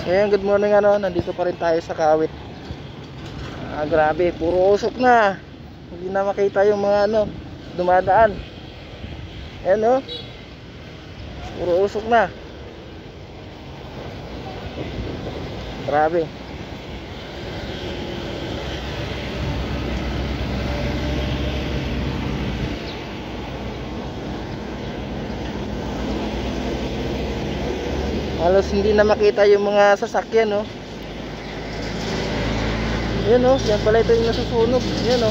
Ayan, good morning ano, nandito pa rin tayo sa Kawit. Grabe, puro usok na. Hindi na makita yung mga ano, dumadaan. Ayan oh. Puro usok na. Grabe. Halos hindi na makita yung mga sasakyan, no. Yan, no. Yan pala ito yung nasusunog. Yan, no.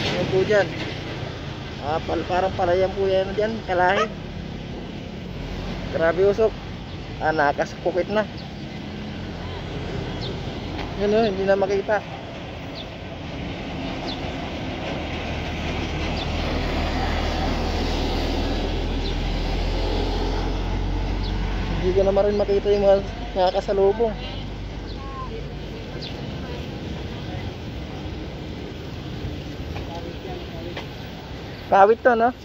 Yan po dyan. Parang palayan po yan dyan. Kalahid. Grabe usok. Nakasapukit na. Yan, no. Hindi na makita. Hindi ko naman rin makita yung mga nakakasalubong. Kawit to, no?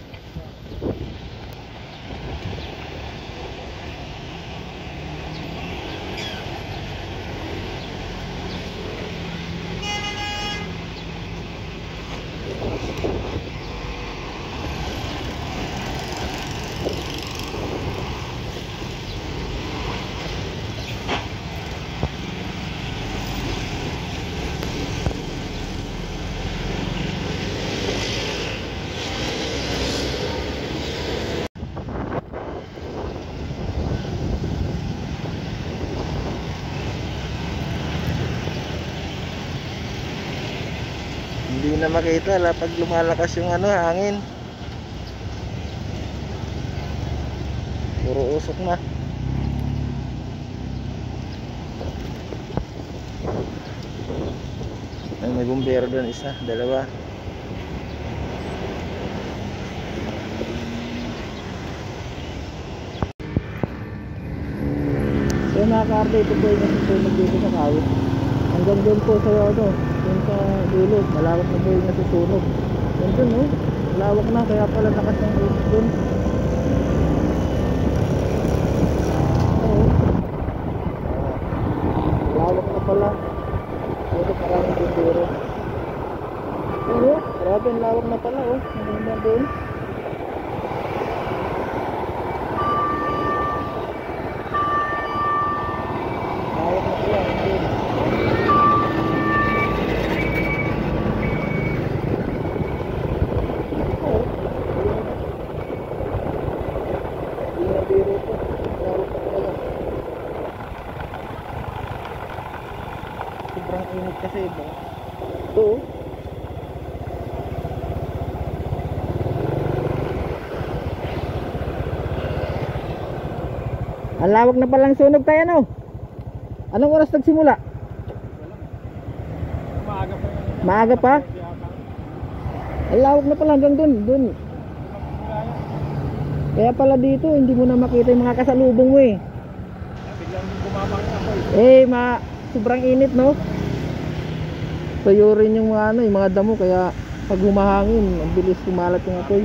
Hindi na makita pag lumalakas yung ano, hangin. Puro usok na. Ay, may bumbero doon, isa, dalawa. So mga ka-RD, ito po yung nasusunog dito sa Kawit. Hanggang doon po sa ano, yung sa dulo, malawak na po yung nasusunog. Yan dun, no? Malawak na, kaya pala lakas ng usok dun. Oo. Malawak na pala. Puro maraming bumbero. Pero, grabe, ang lawak na pala, oh. Hanggang doon. Lawak na pala, hanggang doon. Sobrang init kasi ba? Ito. Ang lawak na palang sunog tayo, no? Anong oras nagsimula? Maaga pa. Maaga pa? Ang lawak na pala hanggang dun. Kaya pala dito hindi mo na makita yung mga kasalubong mo eh. Biglang bumabang ako eh. Sobrang init, no? Tuyo rin yung mga ano, yung mga damo, kaya pag humahangin, ang bilis kumalat yung apoy.